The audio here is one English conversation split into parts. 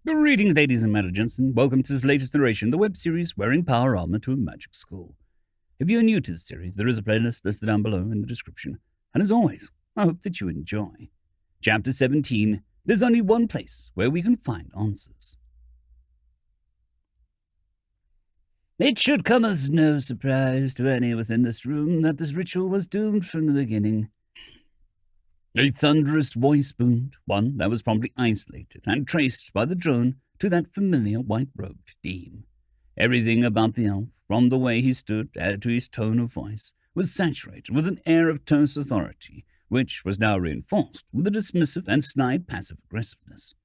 Greetings, ladies and gentlemen, and welcome to this latest narration in the web series Wearing Power Armor to a Magic School. If you're new to this series, there is a playlist listed down below in the description. And as always, I hope that you enjoy. Chapter 17, There's Only One Place Where We Can Find Answers. It should come as no surprise to any within this room that this ritual was doomed from the beginning. A thunderous voice boomed, one that was promptly isolated and traced by the drone to that familiar white-robed dean. Everything about the elf, from the way he stood to his tone of voice, was saturated with an air of terse authority, which was now reinforced with a dismissive and snide passive-aggressiveness.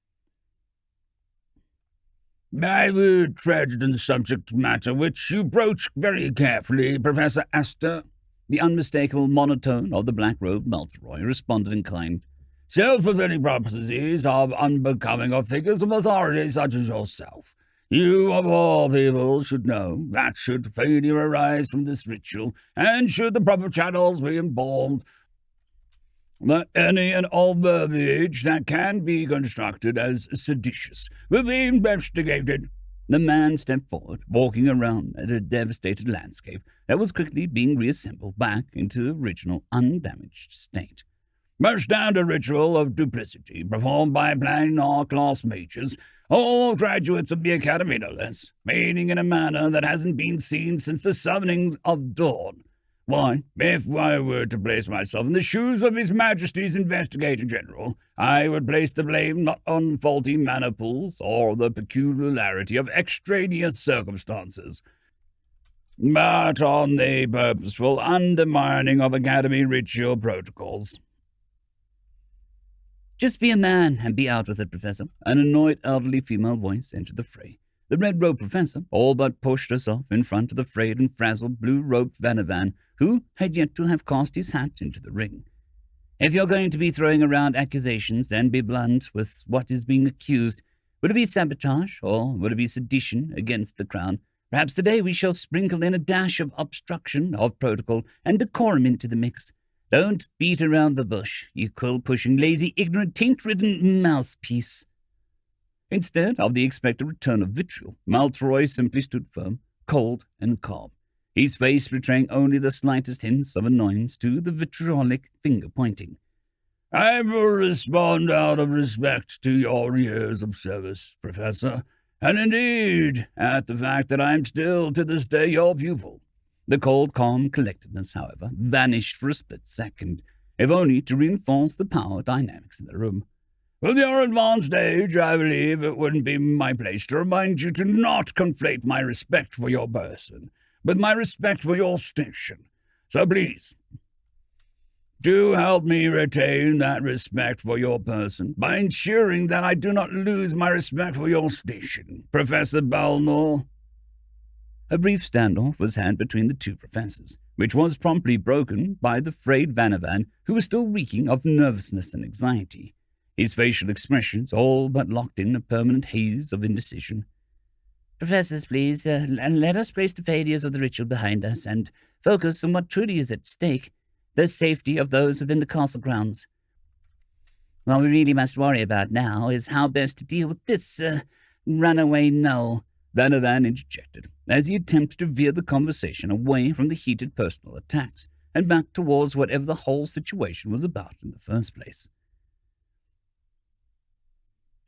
I would tread in the subject matter which you broach very carefully, Professor Astor. The unmistakable monotone of the black-robed Manathayria responded in kind. Self-fulfilling prophecies of unbecoming of figures of authority such as yourself. You, of all people, should know that should failure arise from this ritual, and should the proper channels be informed, that any and all verbiage that can be constructed as seditious will be investigated. The man stepped forward, walking around at a devastated landscape that was quickly being reassembled back into the original undamaged state. A standard ritual of duplicity performed by plain class mages, all graduates of the academy no less, meaning in a manner that hasn't been seen since the summonings of dawn. Why, if I were to place myself in the shoes of His Majesty's Investigator General, I would place the blame not on faulty mana pools or the peculiarity of extraneous circumstances, but on the purposeful undermining of Academy ritual protocols. Just be a man and be out with it, Professor. An annoyed elderly female voice entered the fray. The red-robed professor all but pushed herself in front of the frayed and frazzled blue-robed Vanavan, who had yet to have cast his hat into the ring. If you're going to be throwing around accusations, then be blunt with what is being accused. Would it be sabotage, or would it be sedition against the crown? Perhaps today we shall sprinkle in a dash of obstruction of protocol and decorum into the mix. Don't beat around the bush, you quill-pushing, lazy, ignorant, taint-ridden mouthpiece. Instead of the expected return of vitriol, Manathayria simply stood firm, cold and calm, his face betraying only the slightest hints of annoyance to the vitriolic finger-pointing. I will respond out of respect to your years of service, Professor, and indeed at the fact that I am still to this day your pupil. The cold, calm collectedness, however, vanished for a split second, if only to reinforce the power dynamics in the room. With your advanced age, I believe it wouldn't be my place to remind you to not conflate my respect for your person with my respect for your station. So please, do help me retain that respect for your person by ensuring that I do not lose my respect for your station, Professor Balnor. A brief standoff was had between the two professors, which was promptly broken by the frayed Vanavan, who was still reeking of nervousness and anxiety, his facial expressions all but locked in a permanent haze of indecision. Professors, please, let us place the failures of the ritual behind us and focus on what truly is at stake, the safety of those within the castle grounds. What we really must worry about now is how best to deal with this, runaway null, Vanavan interjected, as he attempted to veer the conversation away from the heated personal attacks and back towards whatever the whole situation was about in the first place.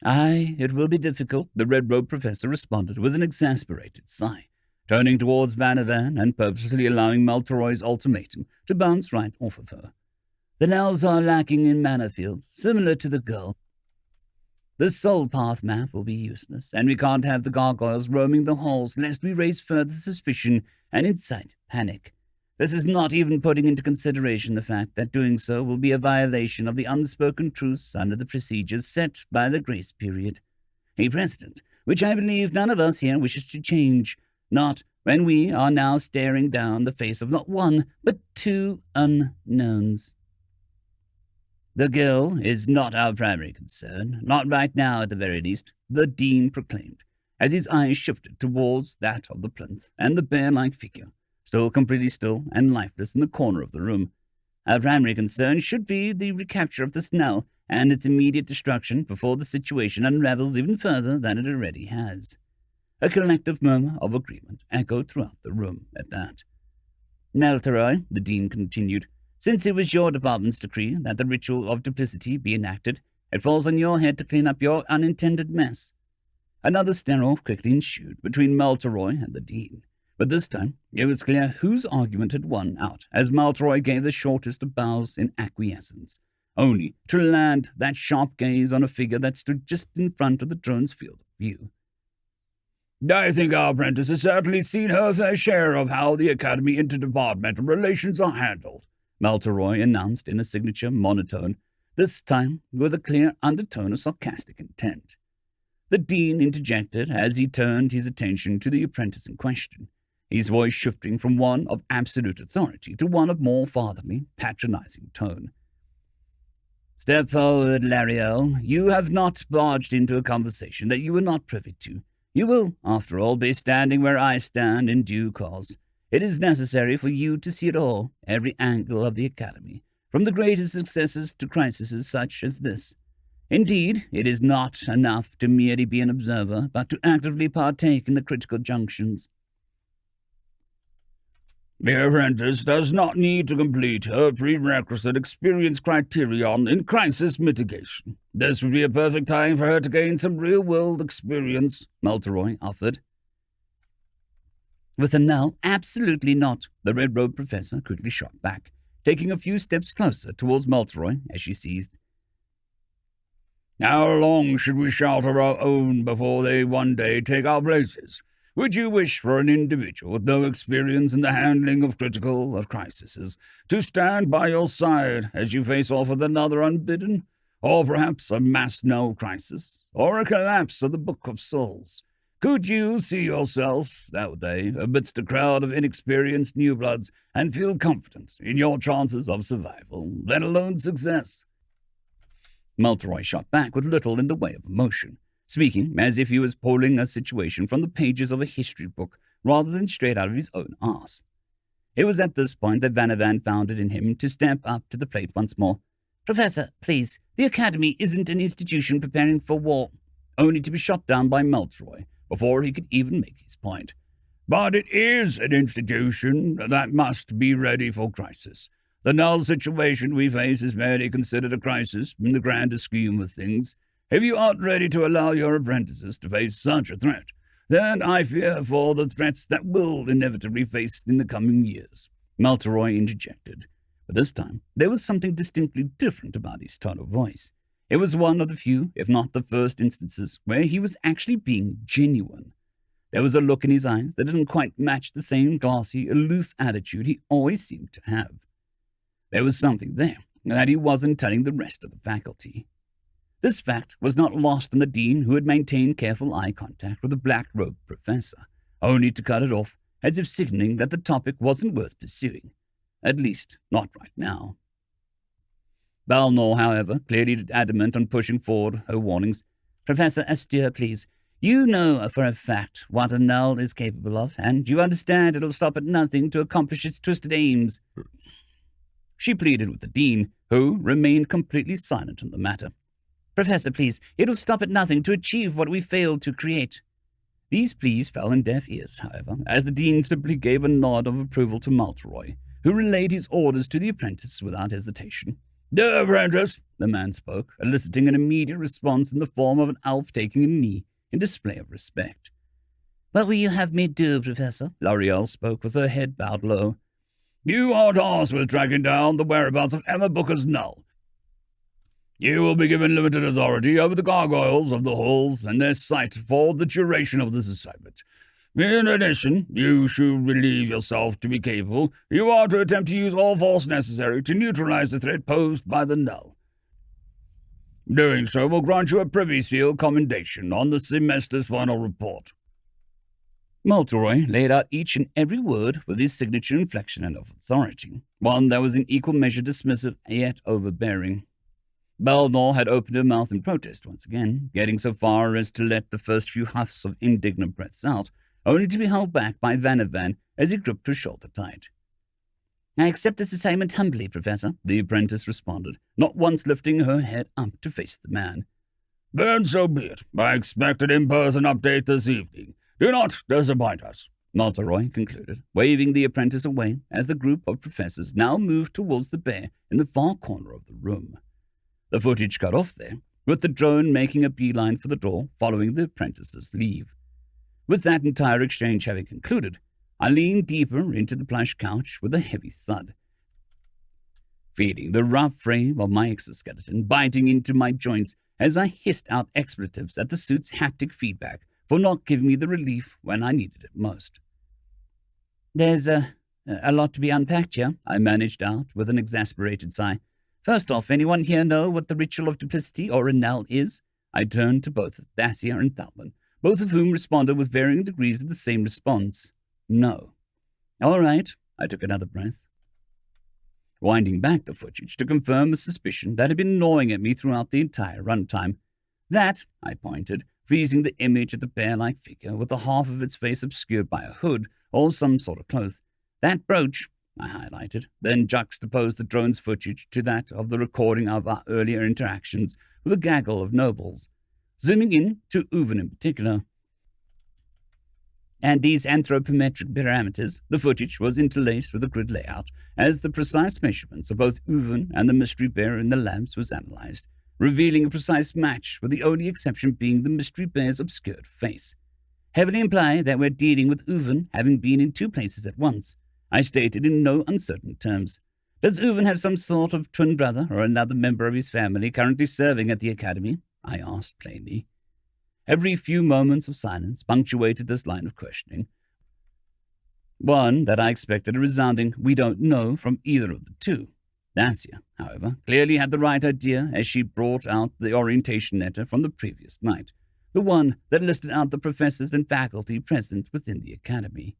Aye, it will be difficult, the red-robed professor responded with an exasperated sigh, turning towards Vanavan and purposely allowing Manathayria's ultimatum to bounce right off of her. The Nells are lacking in mana fields, similar to the girl. The soul path map will be useless, and we can't have the gargoyles roaming the halls lest we raise further suspicion and incite panic. This is not even putting into consideration the fact that doing so will be a violation of the unspoken truce under the procedures set by the grace period. A precedent which I believe none of us here wishes to change, not when we are now staring down the face of not one, but two unknowns. The girl is not our primary concern, not right now at the very least, the dean proclaimed, as his eyes shifted towards that of the plinth and the bear-like figure, still completely still and lifeless in the corner of the room. Our primary concern should be the recapture of the Snell and its immediate destruction before the situation unravels even further than it already has. A collective murmur of agreement echoed throughout the room at that. Manathayria, the dean continued, since it was your department's decree that the ritual of duplicity be enacted, it falls on your head to clean up your unintended mess. Another stare-off quickly ensued between Manathayria and the dean, but this time it was clear whose argument had won out, as Manathayria gave the shortest of bows in acquiescence, only to land that sharp gaze on a figure that stood just in front of the drone's field of view. I think our apprentice has certainly seen her fair share of how the Academy interdepartmental relations are handled, Manathayria announced in a signature monotone, this time with a clear undertone of sarcastic intent. The dean interjected as he turned his attention to the apprentice in question, his voice shifting from one of absolute authority to one of more fatherly, patronizing tone. Step forward, Lariel. You have not barged into a conversation that you were not privy to. You will, after all, be standing where I stand in due course. It is necessary for you to see it all, every angle of the Academy, from the greatest successes to crises such as this. Indeed, it is not enough to merely be an observer, but to actively partake in the critical junctions. The apprentice does not need to complete her prerequisite experience criterion in crisis mitigation. This would be a perfect time for her to gain some real-world experience, Manathayria offered. With a no, absolutely not, the red-robed professor quickly shot back, taking a few steps closer towards Manathayria as she seized. How long should we shelter our own before they one day take our places? Would you wish for an individual with no experience in the handling of critical crises to stand by your side as you face off with another unbidden? Or perhaps a mass null crisis? Or a collapse of the Book of Souls? Could you see yourself that day amidst a crowd of inexperienced new bloods and feel confident in your chances of survival, let alone success? Manathayria shot back with little in the way of emotion, speaking as if he was pulling a situation from the pages of a history book rather than straight out of his own arse. It was at this point that Vanavan found it in him to step up to the plate once more. Professor, please, the Academy isn't an institution preparing for war, only to be shot down by Manathayria before he could even make his point. But it is an institution that must be ready for crisis. The null situation we face is merely considered a crisis in the grander scheme of things. If you aren't ready to allow your apprentices to face such a threat, then I fear for the threats that will inevitably face in the coming years, Manathayria interjected. But this time, there was something distinctly different about his tone of voice. It was one of the few, if not the first instances, where he was actually being genuine. There was a look in his eyes that didn't quite match the same glassy, aloof attitude he always seemed to have. There was something there that he wasn't telling the rest of the faculty. This fact was not lost on the dean, who had maintained careful eye contact with the black-robed professor, only to cut it off, as if signaling that the topic wasn't worth pursuing. At least, not right now. Balnor, however, clearly adamant on pushing forward her warnings. Professor Astur, please. You know for a fact what a null is capable of, and you understand it'll stop at nothing to accomplish its twisted aims. She pleaded with the dean, who remained completely silent on the matter. Professor, please, it'll stop at nothing to achieve what we failed to create. These pleas fell on deaf ears, however, as the dean simply gave a nod of approval to Manathayria, who relayed his orders to the apprentice without hesitation. The apprentice, the man spoke, eliciting an immediate response in the form of an elf taking a knee in display of respect. What will you have me do, Professor? L'Oreal spoke with her head bowed low. You are tasked with tracking down the whereabouts of Emma Booker's null. You will be given limited authority over the gargoyles of the halls and their site for the duration of this assignment. In addition, you should relieve yourself to be capable. You are to attempt to use all force necessary to neutralize the threat posed by the null. Doing so will grant you a Privy Seal commendation on the semester's final report. Manathayria laid out each and every word with his signature inflection and of authority, one that was in equal measure dismissive yet overbearing. Balnor had opened her mouth in protest once again, getting so far as to let the first few huffs of indignant breaths out, only to be held back by Vanavan as he gripped her shoulder tight. I accept this assignment humbly, Professor, the apprentice responded, not once lifting her head up to face the man. Then so be it. I expect an in-person update this evening. Do not disappoint us, Mauntleroy concluded, waving the apprentice away as the group of professors now moved towards the bear in the far corner of the room. The footage cut off there, with the drone making a beeline for the door following the apprentice's leave. With that entire exchange having concluded, I leaned deeper into the plush couch with a heavy thud, feeling the rough frame of my exoskeleton biting into my joints as I hissed out expletives at the suit's haptic feedback for not giving me the relief when I needed it most. There's a lot to be unpacked here, I managed out with an exasperated sigh. First off, anyone here know what the ritual of duplicity or Renal is? I turned to both Dacia and Thalman, both of whom responded with varying degrees of the same response. No. All right, I took another breath, winding back the footage to confirm a suspicion that had been gnawing at me throughout the entire runtime. That, I pointed, freezing the image of the bear-like figure with the half of its face obscured by a hood or some sort of cloth. That brooch, I highlighted, then juxtaposed the drone's footage to that of the recording of our earlier interactions with a gaggle of nobles, zooming in to Uven in particular. And these anthropometric parameters, the footage was interlaced with a grid layout as the precise measurements of both Uven and the mystery bear in the labs was analyzed, revealing a precise match, with the only exception being the mystery bear's obscured face. Heavily imply that we're dealing with Uven having been in two places at once, I stated in no uncertain terms. Does Uven have some sort of twin brother or another member of his family currently serving at the academy? I asked plainly. Every few moments of silence punctuated this line of questioning. One that I expected a resounding "we don't know" from either of the two. Dacia, however, clearly had the right idea as she brought out the orientation letter from the previous night, the one that listed out the professors and faculty present within the academy.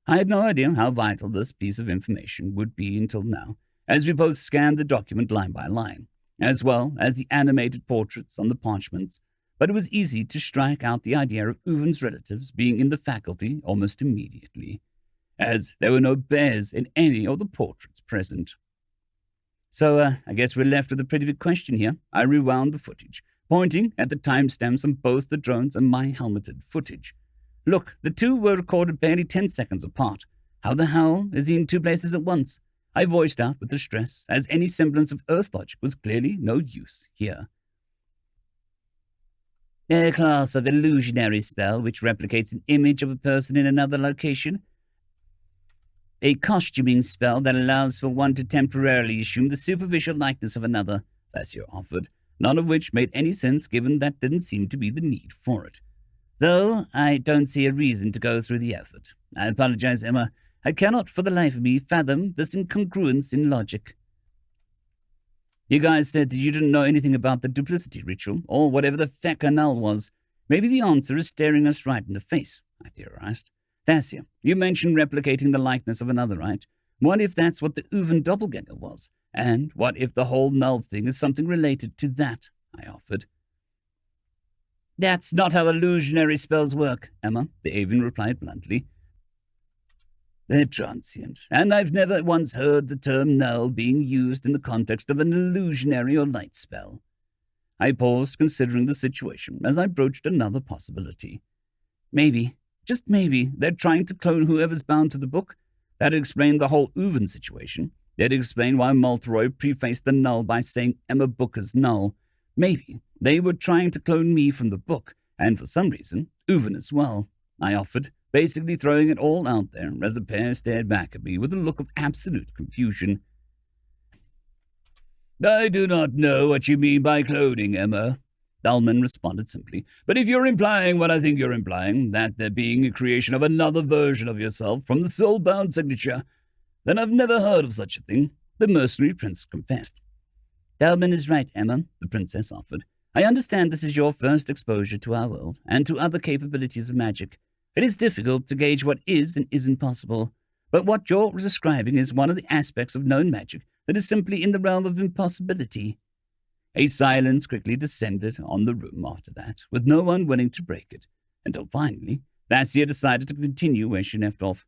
I had no idea how vital this piece of information would be until now, as we both scanned the document line by line, as well as the animated portraits on the parchments, but it was easy to strike out the idea of Uven's relatives being in the faculty almost immediately, as there were no bears in any of the portraits present. So, I guess we're left with a pretty big question here. I rewound the footage, pointing at the timestamps on both the drones and my helmeted footage. Look, the two were recorded barely 10 seconds apart. How the hell is he in two places at once? I voiced out with distress, as any semblance of Earth logic was clearly no use here. A class of illusionary spell which replicates an image of a person in another location. A costuming spell that allows for one to temporarily assume the superficial likeness of another, Dacia offered, none of which made any sense given that didn't seem to be the need for it. Though I don't see a reason to go through the effort. I apologize, Emma. I cannot for the life of me fathom this incongruence in logic. You guys said that you didn't know anything about the duplicity ritual, or whatever the feck a null was. Maybe the answer is staring us right in the face, I theorized. Dacia, you mentioned replicating the likeness of another, right? What if that's what the Uven doppelganger was? And what if the whole null thing is something related to that? I offered. That's not how illusionary spells work, Emma, the Avian replied bluntly. They're transient, and I've never once heard the term null being used in the context of an illusionary or light spell. I paused, considering the situation, as I broached another possibility. Maybe, just maybe, they're trying to clone whoever's bound to the book. That'd explain the whole Uven situation. That'd explain why Mauntleroy prefaced the null by saying Emma Booker's null. Maybe they were trying to clone me from the book, and for some reason, Uven as well, I offered, basically throwing it all out there as the pair stared back at me with a look of absolute confusion. I do not know what you mean by cloning, Emma, Thalman responded simply, but if you're implying what I think you're implying, that there being a creation of another version of yourself from the soul-bound signature, then I've never heard of such a thing, the mercenary prince confessed. Thalman is right, Emma, the princess offered. I understand this is your first exposure to our world and to other capabilities of magic. It is difficult to gauge what is and isn't possible, but what you're describing is one of the aspects of known magic that is simply in the realm of impossibility. A silence quickly descended on the room after that, with no one willing to break it, until finally, Dacia decided to continue where she left off.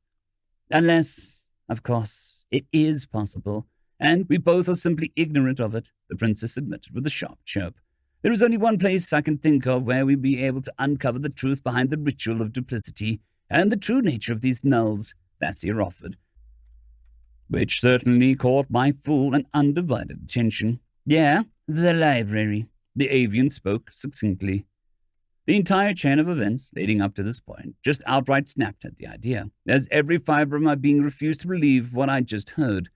Unless Of course, it is possible, and we both are simply ignorant of it, the princess admitted with a sharp chirp. There is only one place I can think of where we'd be able to uncover the truth behind the ritual of duplicity and the true nature of these nulls, Thassia offered, which certainly caught my full and undivided attention. Yeah, the library, the avian spoke succinctly. The entire chain of events leading up to this point just outright snapped at the idea, as every fiber of my being refused to believe what I'd just heard.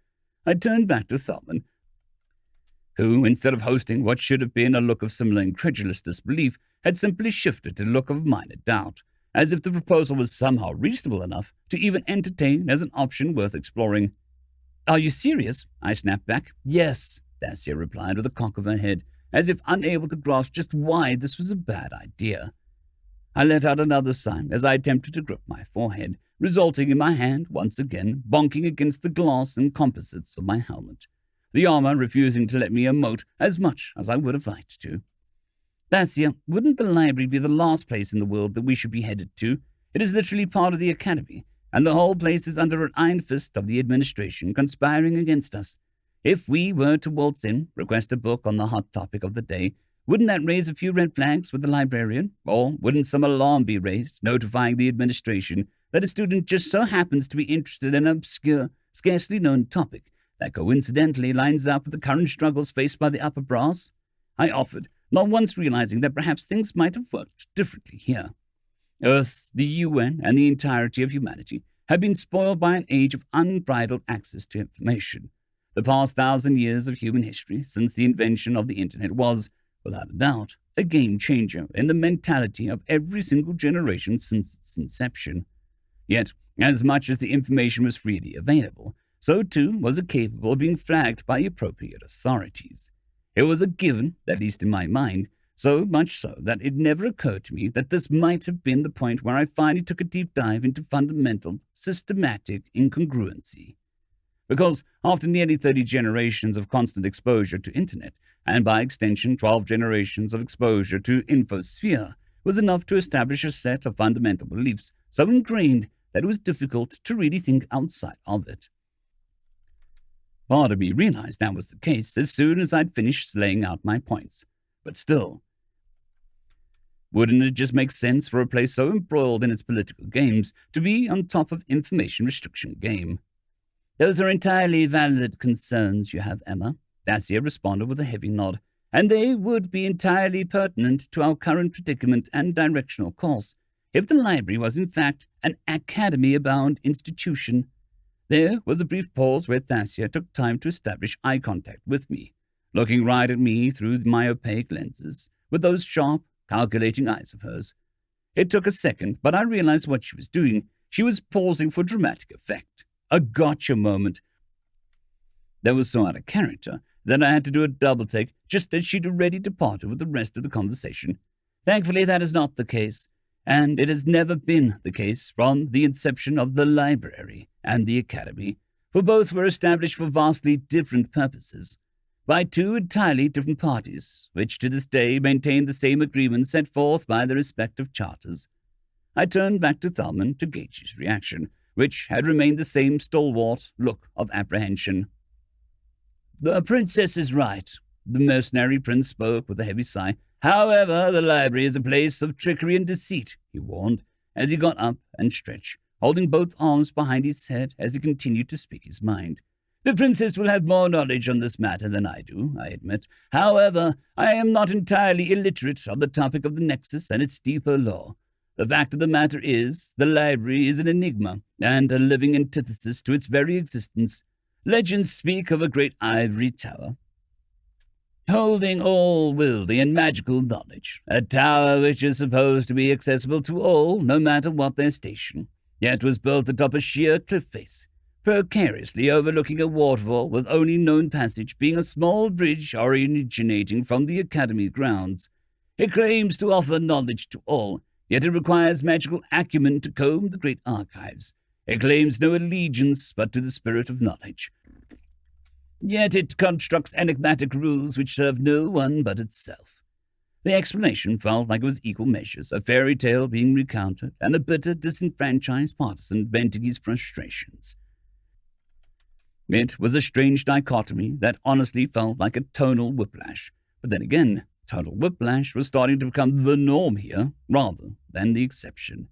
I turned back to Thalman, who, instead of hosting what should have been a look of similar incredulous disbelief, had simply shifted to a look of minor doubt, as if the proposal was somehow reasonable enough to even entertain as an option worth exploring. Are you serious? I snapped back. Yes, Thassia replied with a cock of her head, as if unable to grasp just why this was a bad idea. I let out another sigh as I attempted to grip my forehead, resulting in my hand once again bonking against the glass and composites of my helmet, the armor refusing to let me emote as much as I would have liked to. Thassia, wouldn't the library be the last place in the world that we should be headed to? It is literally part of the academy, and the whole place is under an iron fist of the administration conspiring against us. If we were to waltz in, request a book on the hot topic of the day, wouldn't that raise a few red flags with the librarian? Or wouldn't some alarm be raised, notifying the administration that a student just so happens to be interested in an obscure, scarcely known topic that coincidentally lines up with the current struggles faced by the upper brass? I offered, not once realizing that perhaps things might have worked differently here. Earth, the UN, and the entirety of humanity had been spoiled by an age of unbridled access to information. The past 1,000 years of human history since the invention of the internet was, without a doubt, a game-changer in the mentality of every single generation since its inception. Yet, as much as the information was freely available, so too was it capable of being flagged by appropriate authorities. It was a given, at least in my mind, so much so that it never occurred to me that this might have been the point where I finally took a deep dive into fundamental, systematic incongruency. Because after nearly 30 generations of constant exposure to internet, and by extension 12 generations of exposure to infosphere, was enough to establish a set of fundamental beliefs so ingrained that it was difficult to really think outside of it. Part of me realized that was the case as soon as I'd finished laying out my points. But still, wouldn't it just make sense for a place so embroiled in its political games to be on top of information restriction game? Those are entirely valid concerns you have, Emma, Thassia responded with a heavy nod, and they would be entirely pertinent to our current predicament and directional course if the library was in fact an academy-bound institution. There was a brief pause where Thassia took time to establish eye contact with me, looking right at me through my opaque lenses, with those sharp, calculating eyes of hers. It took a second, but I realized what she was doing. She was pausing for dramatic effect. A gotcha moment. That was so out of character that I had to do a double take just as she'd already departed with the rest of the conversation. Thankfully, that is not the case, and it has never been the case from the inception of the library and the academy, for both were established for vastly different purposes, by two entirely different parties, which to this day maintain the same agreement set forth by their respective charters. I turned back to Thalman to gauge his reaction, which had remained the same stalwart look of apprehension. The princess is right, the mercenary prince spoke with a heavy sigh. However, the library is a place of trickery and deceit, he warned, as he got up and stretched, holding both arms behind his head as he continued to speak his mind. The princess will have more knowledge on this matter than I do, I admit. However, I am not entirely illiterate on the topic of the Nexus and its deeper lore. The fact of the matter is, the library is an enigma, and a living antithesis to its very existence. Legends speak of a great ivory tower, holding all wieldy and magical knowledge, a tower which is supposed to be accessible to all, no matter what their station, yet was built atop a sheer cliff face, precariously overlooking a waterfall with only known passage being a small bridge originating from the academy grounds. It claims to offer knowledge to all, yet it requires magical acumen to comb the great archives. It claims no allegiance but to the spirit of knowledge. Yet it constructs enigmatic rules which serve no one but itself. The explanation felt like it was equal measures, a fairy tale being recounted, and a bitter, disenfranchised partisan venting his frustrations. It was a strange dichotomy that honestly felt like a tonal whiplash. But then again, tonal whiplash was starting to become the norm here, rather than the exception.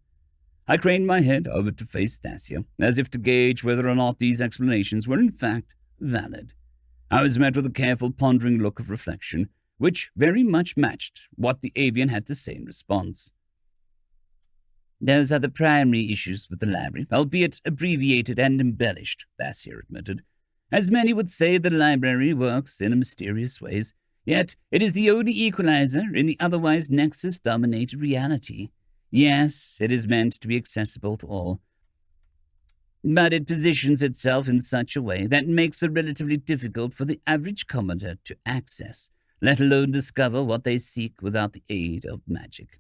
I craned my head over to face Thasia, as if to gauge whether or not these explanations were in fact valid. I was met with a careful, pondering look of reflection, which very much matched what the avian had to say in response. "Those are the primary issues with the library, albeit abbreviated and embellished," Thasia admitted. "As many would say, the library works in mysterious ways, yet it is the only equalizer in the otherwise Nexus-dominated reality. Yes, it is meant to be accessible to all, but it positions itself in such a way that makes it relatively difficult for the average commoner to access, let alone discover what they seek without the aid of magic."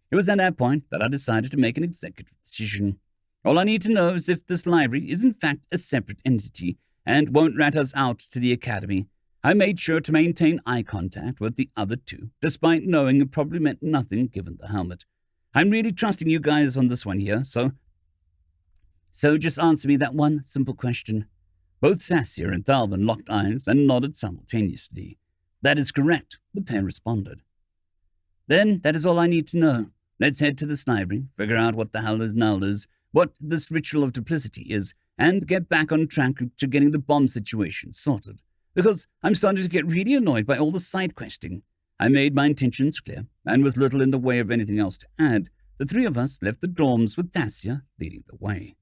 It was at that point that I decided to make an executive decision. All I need to know is if this library is in fact a separate entity and won't rat us out to the academy. I made sure to maintain eye contact with the other two, despite knowing it probably meant nothing given the helmet. "I'm really trusting you guys on this one here, so just answer me that one simple question." Both Thasia and Thalvin locked eyes and nodded simultaneously. "That is correct," the pair responded. "Then that is all I need to know. Let's head to this library, figure out what the hell is Nalders, what this ritual of duplicity is, and get back on track to getting the bomb situation sorted. Because I'm starting to get really annoyed by all the side questing." I made my intentions clear, and with little in the way of anything else to add, the three of us left the dorms with Thasia leading the way.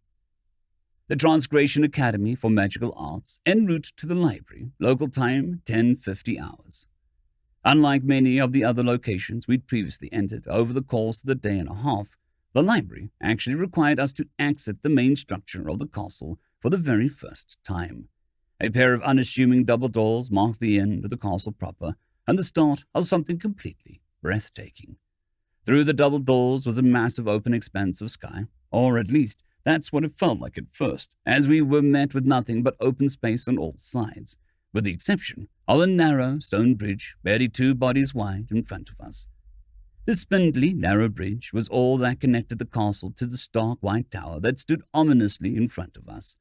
The Transgration Academy for Magical Arts, en route to the library, local time 10:50 hours. Unlike many of the other locations we'd previously entered over the course of the day and a half, the library actually required us to exit the main structure of the castle for the very first time. A pair of unassuming double doors marked the end of the castle proper, and the start of something completely breathtaking. Through the double doors was a massive open expanse of sky, or at least that's what it felt like at first, as we were met with nothing but open space on all sides, with the exception of a narrow stone bridge barely 2 bodies wide in front of us. This spindly, narrow bridge was all that connected the castle to the stark white tower that stood ominously in front of us.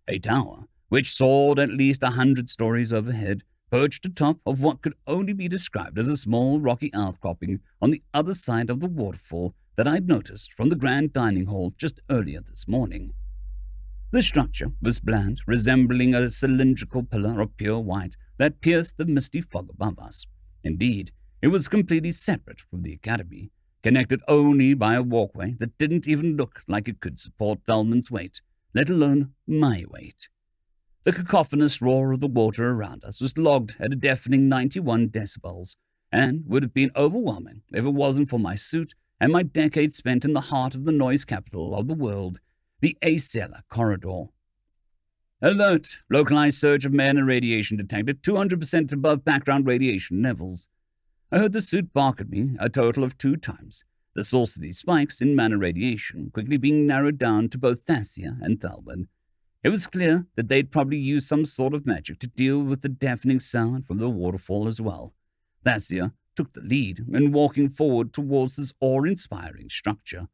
A tower which soared at least 100 stories overhead, perched atop of what could only be described as a small rocky outcropping on the other side of the waterfall that I'd noticed from the grand dining hall just earlier this morning. The structure was bland, resembling a cylindrical pillar of pure white that pierced the misty fog above us. Indeed, it was completely separate from the academy, connected only by a walkway that didn't even look like it could support Thalman's weight, let alone my weight. The cacophonous roar of the water around us was logged at a deafening 91 decibels, and would have been overwhelming if it wasn't for my suit and my decades spent in the heart of the noise capital of the world, the Acela corridor. "Alert! Localized surge of mana radiation detected 200% above background radiation levels." I heard the suit bark at me a total of 2 times, the source of these spikes in mana radiation quickly being narrowed down to both Thasia and Thalvin. It was clear that they'd probably used some sort of magic to deal with the deafening sound from the waterfall as well. Thasia took the lead in walking forward towards this awe-inspiring structure.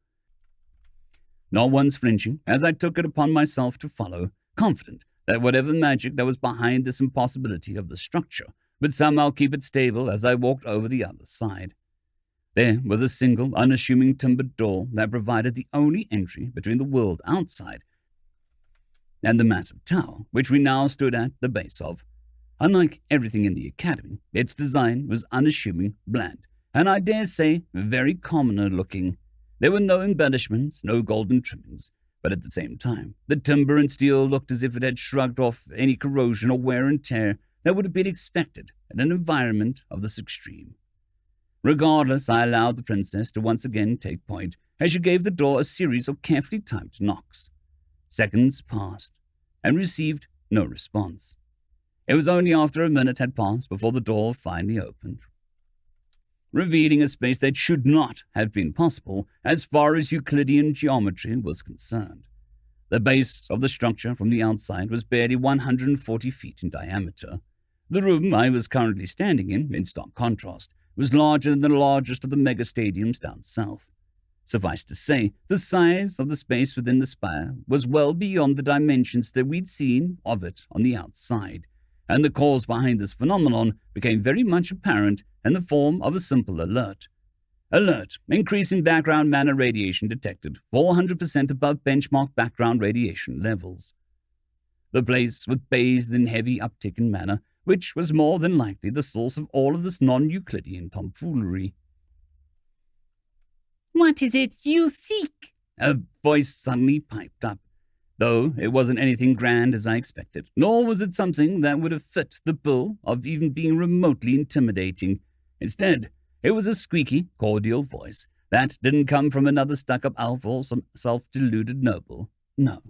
Not once flinching, as I took it upon myself to follow, confident that whatever magic that was behind this impossibility of the structure would somehow keep it stable as I walked over the other side. There was a single, unassuming timbered door that provided the only entry between the world outside and the massive tower, which we now stood at the base of. Unlike everything in the academy, its design was unassuming, bland, and I dare say very commoner-looking. There were no embellishments, no golden trimmings, but at the same time, the timber and steel looked as if it had shrugged off any corrosion or wear and tear that would have been expected in an environment of this extreme. Regardless, I allowed the princess to once again take point as she gave the door a series of carefully timed knocks. Seconds passed, and received no response. It was only after a minute had passed before the door finally opened, revealing a space that should not have been possible as far as Euclidean geometry was concerned. The base of the structure from the outside was barely 140 feet in diameter. The room I was currently standing in stark contrast, was larger than the largest of the mega stadiums down south. Suffice to say, the size of the space within the spire was well beyond the dimensions that we'd seen of it on the outside, and the cause behind this phenomenon became very much apparent in the form of a simple alert. Alert: increase in background mana radiation detected, 400% above benchmark background radiation levels. The place was bathed in heavy uptick in mana, which was more than likely the source of all of this non-Euclidean tomfoolery. "What is it you seek?" A voice suddenly piped up, though it wasn't anything grand as I expected, nor was it something that would have fit the bill of even being remotely intimidating. Instead, it was a squeaky, cordial voice that didn't come from another stuck-up elf or some self-deluded noble. No.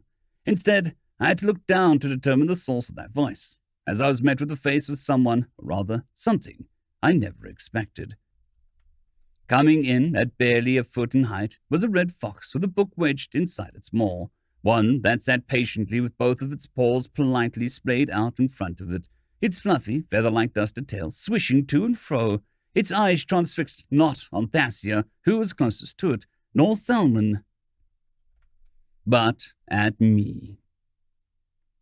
Instead, I had to look down to determine the source of that voice, as I was met with the face of someone, or rather something, I never expected. Coming in at barely a foot in height was a red fox with a book wedged inside its maw, one that sat patiently with both of its paws politely splayed out in front of it, its fluffy, feather-like dusted tail swishing to and fro, its eyes transfixed not on Thasia, who was closest to it, nor Thelman, but at me.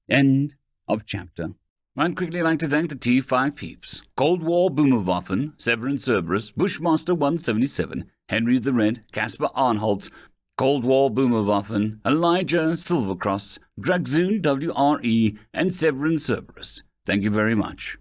End of chapter. I'd quickly like to thank the T5 peeps: Cold War Boomerwaffen, Severin Cerberus, Bushmaster 177, HenryTheRed, Casper Arnholtz, Cold War Boomerwaffen, Elijah Silvercross, Dragzoon W.R.E, and Severin Cerberus. Thank you very much.